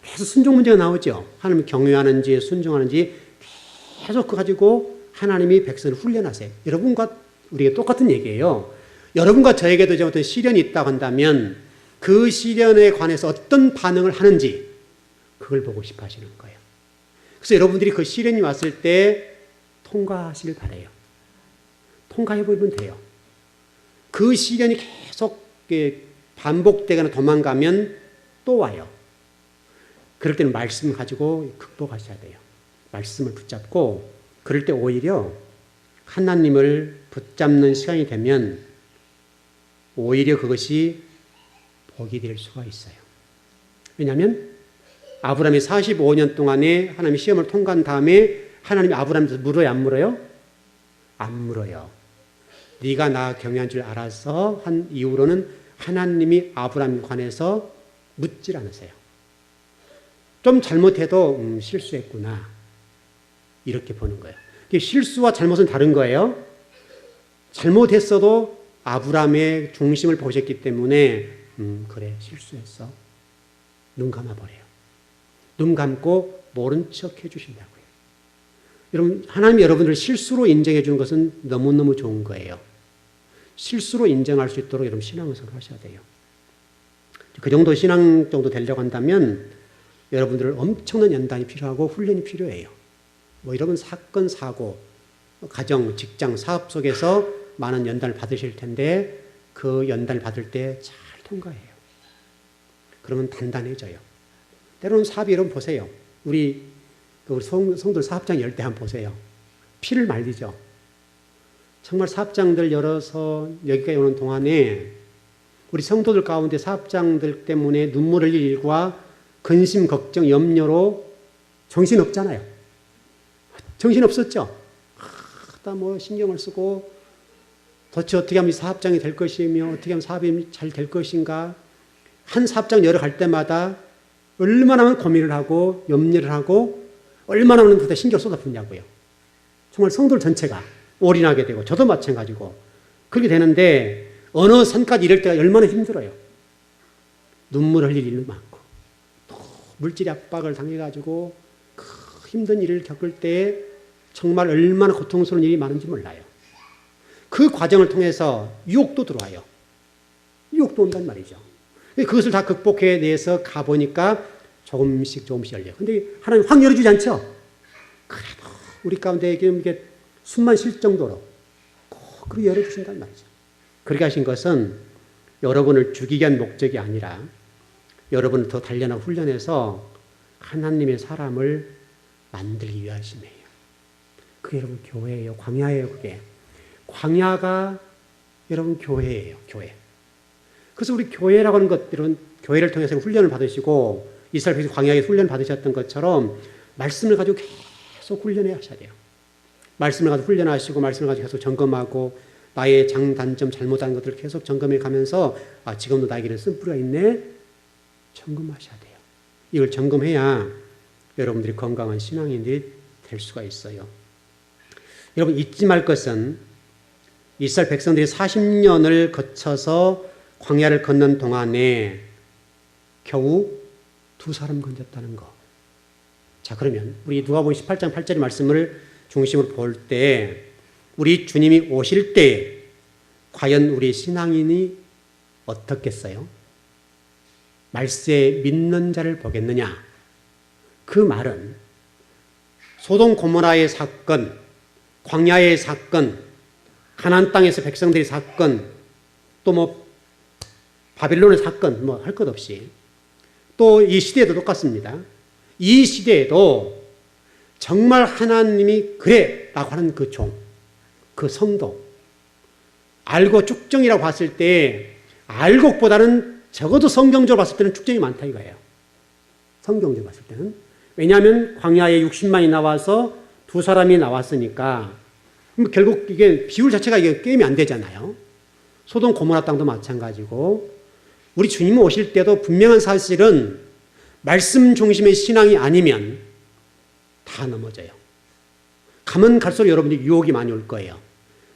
계속 순종 문제가 나오죠. 하나님을 경외하는지 순종하는지 계속 그거 가지고 하나님이 백성을 훈련하세요. 여러분과 우리가 똑같은 얘기예요. 여러분과 저에게도 어떤 시련이 있다고 한다면 그 시련에 관해서 어떤 반응을 하는지 그걸 보고 싶어 하시는 거예요. 그래서 여러분들이 그 시련이 왔을 때 통과하시길 바라요. 통과해보면 돼요. 그 시련이 계속 반복되거나 도망가면 또 와요. 그럴 때는 말씀을 가지고 극복하셔야 돼요. 말씀을 붙잡고, 그럴 때 오히려 하나님을 붙잡는 시간이 되면 오히려 그것이 복이 될 수가 있어요. 왜냐하면 아브라함이 45년 동안에 하나님의 시험을 통과한 다음에 하나님이 아브라함한테 물어요, 안 물어요? 안 물어요. 네가 나 경외한 줄 알아서 한 이후로는 하나님이 아브라함에 관해서 묻질 않으세요. 좀 잘못해도 실수했구나, 이렇게 보는 거예요. 실수와 잘못은 다른 거예요. 잘못했어도 아브라함의 중심을 보셨기 때문에 그래 실수했어, 눈 감아버려요. 눈 감고 모른 척 해주신다고요. 여러분, 하나님이 여러분들 실수로 인정해 주는 것은 너무너무 좋은 거예요. 실수로 인정할 수 있도록 여러분 신앙생활을 하셔야 돼요. 그 정도 신앙 정도 되려고 한다면 여러분들 엄청난 연단이 필요하고 훈련이 필요해요. 여러분 사건, 사고, 가정, 직장, 사업 속에서 많은 연단을 받으실 텐데 그 연단을 받을 때 잘 통과해요. 그러면 단단해져요. 때로는 사업이 여러분 보세요. 우리 성도들 사업장 열 때 한번 보세요. 피를 말리죠. 정말 사업장들 열어서 여기까지 오는 동안에 우리 성도들 가운데 사업장들 때문에 눈물 흘릴 일과 근심, 걱정, 염려로 정신 없잖아요. 정신 없었죠? 다 뭐 신경을 쓰고 도대체 어떻게 하면 이 사업장이 될 것이며 어떻게 하면 사업이 잘 될 것인가. 한 사업장 열어갈 때마다 얼마나 많은 고민을 하고 염려를 하고 얼마나 많은 그때 신경을 쏟아붓냐고요. 정말 성도들 전체가 올인하게 되고 저도 마찬가지고 그렇게 되는데 어느 선까지 이럴 때가 얼마나 힘들어요. 눈물 흘릴 일도 많고 또 물질의 압박을 당해가지고 그 힘든 일을 겪을 때 정말 얼마나 고통스러운 일이 많은지 몰라요. 그 과정을 통해서 유혹도 들어와요. 유혹도 온단 말이죠. 그것을 다 극복해내서 가보니까 조금씩 열려요. 근데 하나님 확 열어주지 않죠? 그래도 우리 가운데 이게 숨만 쉴 정도로 꼭 그렇게 열어주신단 말이죠. 그렇게 하신 것은 여러분을 죽이기 위한 목적이 아니라 여러분을 더 단련하고 훈련해서 하나님의 사람을 만들기 위하심이에요. 그게 여러분 교회예요. 광야예요. 그게. 광야가 여러분 교회예요. 교회. 그래서 우리 교회라고 하는 것들은 교회를 통해서 훈련을 받으시고 이스라엘 광야에 훈련을 받으셨던 것처럼 말씀을 가지고 계속 훈련해 하셔야 돼요. 말씀을 가지고 훈련하시고 말씀을 가지고 계속 점검하고 나의 장단점 잘못한 것들을 계속 점검해 가면서 지금도 나에게는 쓴뿌리가 있네. 점검하셔야 돼요. 이걸 점검해야 여러분들이 건강한 신앙인들이 될 수가 있어요. 여러분 잊지 말 것은 이스라엘 백성들이 40년을 거쳐서 광야를 건넌 동안에 겨우 2사람 건졌다는 거. 자, 그러면 우리 누가복음 18장 8절의 말씀을 중심으로 볼 때 우리 주님이 오실 때 과연 우리 신앙인이 어떻겠어요? 말세에 믿는 자를 보겠느냐? 그 말은 소돔 고모라의 사건, 광야의 사건, 가나안 땅에서 백성들의 사건, 또 뭐 바빌론의 사건, 뭐 할 것 없이 또 이 시대에도 똑같습니다. 이 시대에도 정말 하나님이 그래 라고 하는 그 종, 그 성도, 알고 쭉정이라고 봤을 때 알고보다는 적어도 성경적으로 봤을 때는 쭉정이 많다 이거예요. 성경적으로 봤을 때는. 왜냐하면 광야에 60만이 나와서 2사람이 나왔으니까 결국 이게 비율 자체가 이게 게임이 안 되잖아요. 소돔 고모라 땅도 마찬가지고 우리 주님 오실 때도 분명한 사실은 말씀 중심의 신앙이 아니면 다 넘어져요. 가면 갈수록 여러분들이 유혹이 많이 올 거예요.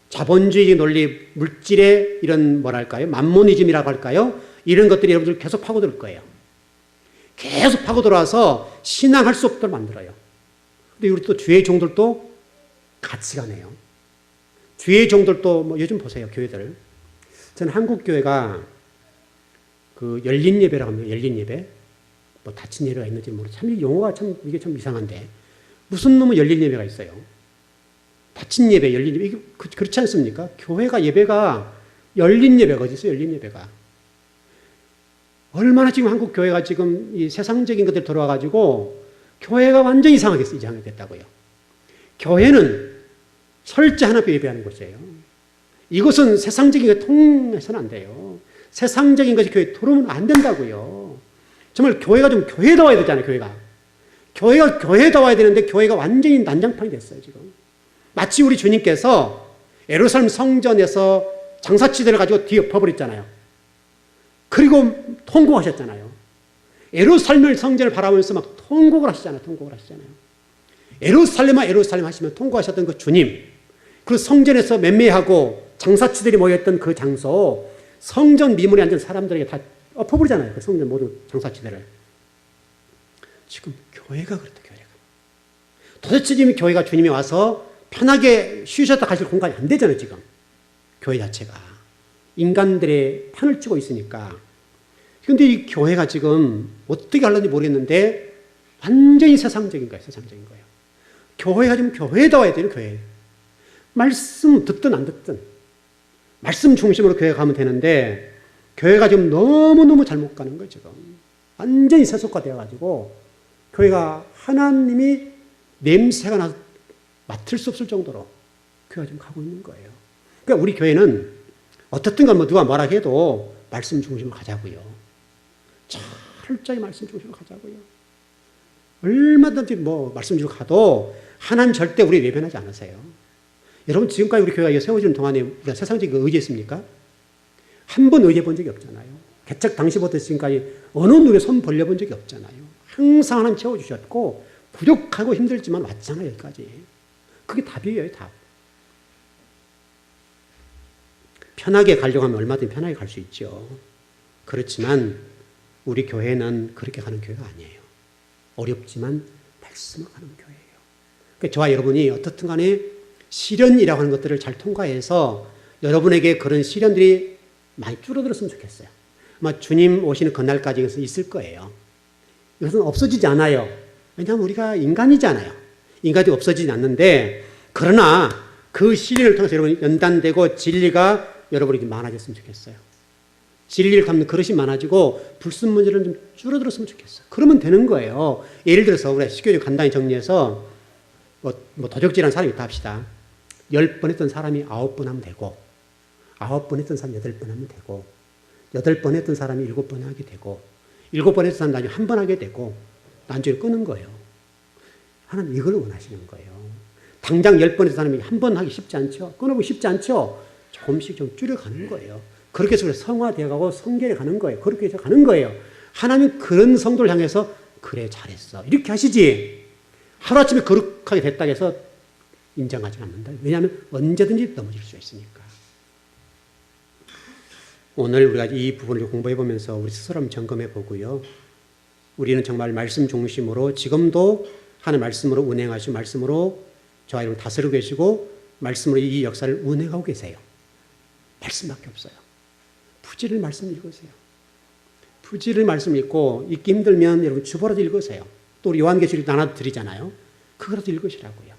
자본주의 논리, 물질의 이런 뭐랄까요? 만모니즘이라고 할까요? 이런 것들이 여러분들 계속 파고들 거예요. 계속 파고들어와서 신앙할 수 없도록 만들어요. 근데 우리 또 주의 종들도 같이 가네요. 주의 종들도 뭐 요즘 보세요, 교회들. 저는 한국 교회가 그 열린 예배라고 합니다. 열린 예배. 뭐 닫힌 예배가 있는지 모르겠어요. 참 용어가 참 이게 좀 이상한데 무슨 놈의 열린 예배가 있어요? 닫힌 예배, 열린 예배 이게 그렇지 않습니까? 교회가 예배가 열린 예배가 어디 있어요? 열린 예배가. 얼마나 지금 한국 교회가 지금 이 세상적인 것들 들어와가지고 교회가 완전히 이상하게 됐다고요. 교회는 철저 하나님 예배하는 곳이에요. 이것은 세상적인 게 통해서는 안 돼요. 세상적인 것이 교회에 들어오면 안 된다고요. 정말 교회가 좀 교회다워야 되잖아요. 교회가 교회다워야 되는데 교회가 완전히 난장판이 됐어요. 지금 마치 우리 주님께서 예루살렘 성전에서 장사치들을 가지고 뒤엎어버렸잖아요. 그리고 통곡하셨잖아요. 예루살렘 성전을 바라보면서 막 통곡을 하시잖아요. 예루살렘아 하시면 통곡하셨던 그 주님, 그리고 성전에서 매매하고 장사치들이 모였던 그 장소, 성전 미문에 앉은 사람들에게 다 엎어버리잖아요. 그 성전 모두 장사치들을. 지금 교회가 그렇다. 교회가. 도대체 지금 교회가 주님이 와서 편하게 쉬셨다 가실 공간이 안 되잖아요. 지금 교회 자체가 인간들의 판을 찌고 있으니까. 그런데 이 교회가 지금 어떻게 하려는지 모르겠는데 완전히 세상적인 거예요. 교회가 지금 교회다워야 돼요. 교회. 말씀 듣든 안 듣든 말씀 중심으로 교회 가면 되는데 교회가 지금 너무너무 잘못 가는 거예요. 지금 완전히 세속화되어가지고 교회가 하나님이 냄새가 나서 맡을 수 없을 정도로 교회가 지금 가고 있는 거예요. 그러니까 우리 교회는 어떻든 간 누가 뭐라 해도 말씀 중심으로 가자고요. 철저히 말씀 중심으로 가자고요. 얼마든지 말씀 중심으로 가도 하나님 절대 우리 외면하지 않으세요. 여러분 지금까지 우리 교회가 세워지는 동안에 우리가 세상적인 거 의지했습니까? 한 번 의지해 본 적이 없잖아요. 개척 당시부터 지금까지 어느 누구에 손 벌려본 적이 없잖아요. 항상 하나님 채워주셨고 부족하고 힘들지만 왔잖아요. 여기까지. 그게 답이에요. 답. 편하게 가려고 하면 얼마든지 편하게 갈 수 있죠. 그렇지만 우리 교회는 그렇게 가는 교회가 아니에요. 어렵지만 말씀을 가는 교회예요. 그러니까 저와 여러분이 어떻든 간에 시련이라고 하는 것들을 잘 통과해서 여러분에게 그런 시련들이 많이 줄어들었으면 좋겠어요. 아마 주님 오시는 그날까지 이것은 있을 거예요. 이것은 없어지지 않아요. 왜냐하면 우리가 인간이잖아요. 인간이 없어지지 않는데 그러나 그 시련을 통해서 여러분이 연단되고 진리가 여러분에게 많아졌으면 좋겠어요. 진리를 담는 그릇이 많아지고 불순 문제는 좀 줄어들었으면 좋겠어요. 그러면 되는 거예요. 예를 들어서 우리가 쉽게 간단히 정리해서 도적질한 사람이 있다 합시다. 10번 했던 사람이 9번 하면 되고 9번 했던 사람이 8번 하면 되고 8번 했던 사람이 7번 하게 되고 7번 했던 사람이 나중에 1번 하게 되고 나중에 끄는 거예요. 하나님 이걸 원하시는 거예요. 당장 10번 했던 사람이 한 번 하기 쉽지 않죠. 끊어보기 쉽지 않죠. 조금씩 좀 줄여가는 거예요. 그렇게 해서 성화되어가고 성결해 가는 거예요. 그렇게 해서 가는 거예요. 하나님 그런 성도를 향해서 그래 잘했어 이렇게 하시지 하루아침에 거룩하게 됐다고 해서 인정하지 않는다. 왜냐하면 언제든지 넘어질 수 있으니까. 오늘 우리가 이 부분을 공부해 보면서 우리 스스로 한번 점검해 보고요. 우리는 정말 말씀 중심으로 지금도 하나님 말씀으로 운행하시고 말씀으로 저와 여러분 다스리고 계시고 말씀으로 이 역사를 운행하고 계세요. 말씀밖에 없어요. 부지를 말씀 읽으세요. 부지를 말씀 읽고 읽기 힘들면 여러분 주보라도 읽으세요. 또 우리 요한계시록 나눠 드리잖아요. 그거라도 읽으시라고요.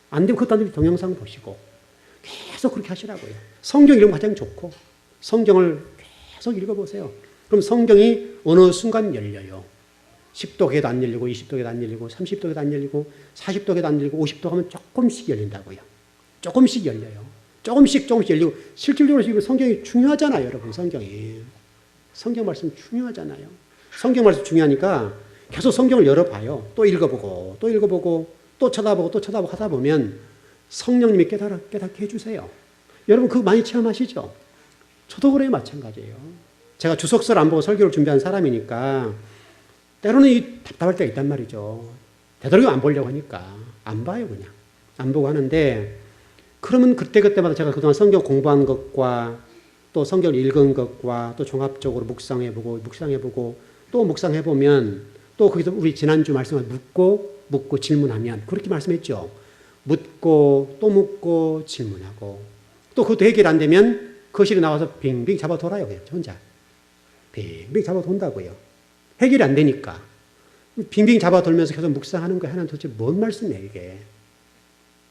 안 되면 그것도 안 되면 동영상 보시고 계속 그렇게 하시라고요. 성경 읽으면 가장 좋고 성경을 계속 읽어보세요. 그럼 성경이 어느 순간 열려요. 10도에도 안 열리고 20도에도 안 열리고 30도에도 안 열리고 40도에도 안 열리고 50도 하면 조금씩 열린다고요. 조금씩 열려요. 조금씩 열리고 실질적으로 지금 성경이 중요하잖아요. 여러분 성경이. 성경 말씀 중요하잖아요. 성경 말씀 중요하니까 계속 성경을 열어봐요. 또 읽어보고 또 읽어보고 또 쳐다보고 또 쳐다보고 하다 보면 성령님이 깨닫게 해주세요. 여러분 그거 많이 체험하시죠? 저도 그래요. 마찬가지예요. 제가 주석서를 안 보고 설교를 준비한 사람이니까 때로는 이 답답할 때가 있단 말이죠. 되도록이면 안 보려고 하니까 안 봐요. 그냥 안 보고 하는데 그러면 그때그때마다 제가 그동안 성경 공부한 것과 또 성경을 읽은 것과 또 종합적으로 묵상해보고 또 묵상해보면 또 거기서 우리 지난주 말씀을 묻고 질문하면 그렇게 말씀했죠. 묻고 또 묻고 질문하고 또 그것도 해결 안 되면 거실에 나와서 빙빙 잡아 돌아요. 그냥 혼자 빙빙 잡아 돈다고요. 해결이 안 되니까 빙빙 잡아 돌면서 계속 묵상하는 거 하나는 도대체 뭔 말씀이에요 이게.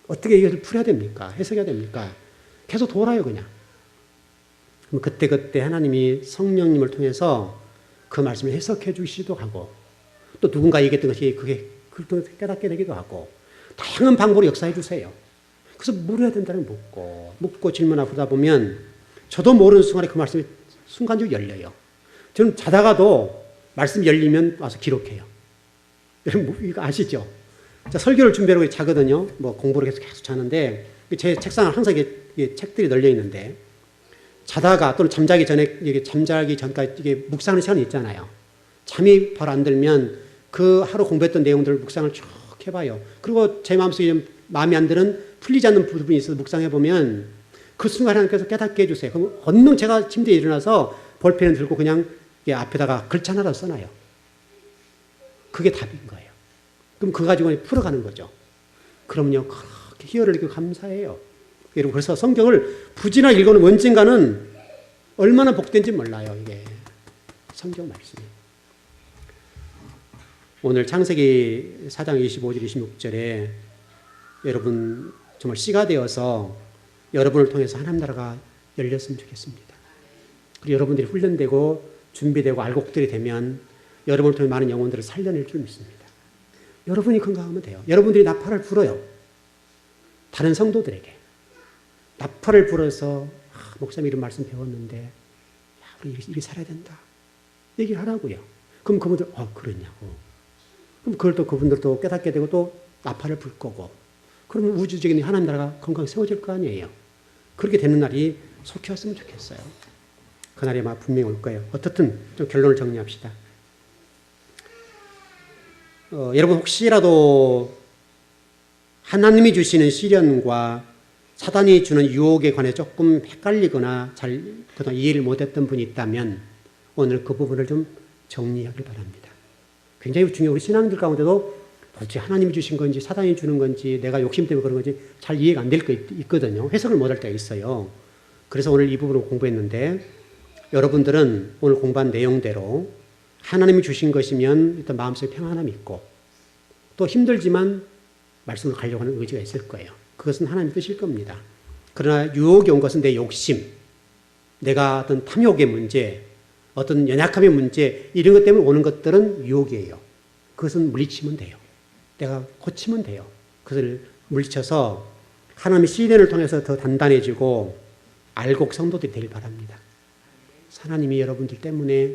어떻게 이것을 풀어야 됩니까? 해석해야 됩니까? 계속 돌아요 그냥. 그럼 그때 하나님이 성령님을 통해서 그 말씀을 해석해 주시기도 하고 또 누군가 얘기했던 것이 그게 깨닫게 되기도 하고 다양한 방법으로 역사해 주세요. 그래서 물어야 된다는 묻고 질문하고 그러다 보면 저도 모르는 순간에 그 말씀이 순간적으로 열려요. 저는 자다가도 말씀이 열리면 와서 기록해요. 여러분 이거 아시죠? 자, 설교를 준비하고 자거든요. 공부를 계속 자는데 제 책상에 항상 이게 책들이 널려 있는데 자다가 또는 잠자기 전에 잠자기 전까지 이게 묵상하는 시간이 있잖아요. 잠이 바로 안 들면 그 하루 공부했던 내용들을 묵상을 쭉 해봐요. 그리고 제 마음속에 마음에 안 드는 풀리지 않는 부분이 있어서 묵상해 보면 그 순간 하나님께서 깨닫게 해주세요. 그럼 얼른 제가 침대에 일어나서 볼펜을 들고 그냥 앞에다가 글자 하나라도 써놔요. 그게 답인 거예요. 그럼 그거 가지고 풀어가는 거죠. 그럼요, 그렇게 희열을 느끼고 감사해요. 여러분, 그래서 성경을 부지나 읽어는 언젠가는 얼마나 복된지 몰라요, 이게. 성경 말씀이. 오늘 창세기 4장 25절, 26절에 여러분 정말 씨가 되어서 여러분을 통해서 하나님 나라가 열렸으면 좋겠습니다. 그리고 여러분들이 훈련되고 준비되고 알곡들이 되면 여러분을 통해 많은 영혼들을 살려낼 줄 믿습니다. 여러분이 건강하면 돼요. 여러분들이 나팔을 불어요. 다른 성도들에게. 나팔을 불어서 목사님 이런 말씀 배웠는데 우리 이렇게 살아야 된다. 얘기를 하라고요. 그럼 그분들, 그러냐고. 그럼 그걸 또 그분들도 깨닫게 되고 또 나팔을 불 거고. 그러면 우주적인 하나님 나라가 건강히 세워질 거 아니에요. 그렇게 되는 날이 속히 왔으면 좋겠어요. 그날이 아마 분명히 올 거예요. 어떻든 좀 결론을 정리합시다. 여러분 혹시라도 하나님이 주시는 시련과 사단이 주는 유혹에 관해 조금 헷갈리거나 잘 그동안 이해를 못했던 분이 있다면 오늘 그 부분을 좀 정리하길 바랍니다. 굉장히 중요해요. 우리 신앙들 가운데도 도대체 하나님이 주신 건지 사단이 주는 건지 내가 욕심 때문에 그런 건지 잘 이해가 안 될 거 있거든요. 해석을 못할 때가 있어요. 그래서 오늘 이 부분을 공부했는데 여러분들은 오늘 공부한 내용대로 하나님이 주신 것이면 일단 마음속에 평안함이 있고 또 힘들지만 말씀을 가려고 하는 의지가 있을 거예요. 그것은 하나님 뜻일 겁니다. 그러나 유혹이 온 것은 내 욕심, 내가 어떤 탐욕의 문제, 어떤 연약함의 문제 이런 것 때문에 오는 것들은 유혹이에요. 그것은 물리치면 돼요. 내가 고치면 돼요. 그것을 물리쳐서 하나님의 시련을 통해서 더 단단해지고 알곡 성도들이 되길 바랍니다. 하나님이 여러분들 때문에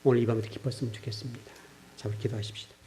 오늘 이 밤에 기뻤으면 좋겠습니다. 자, 우리 기도하십시다.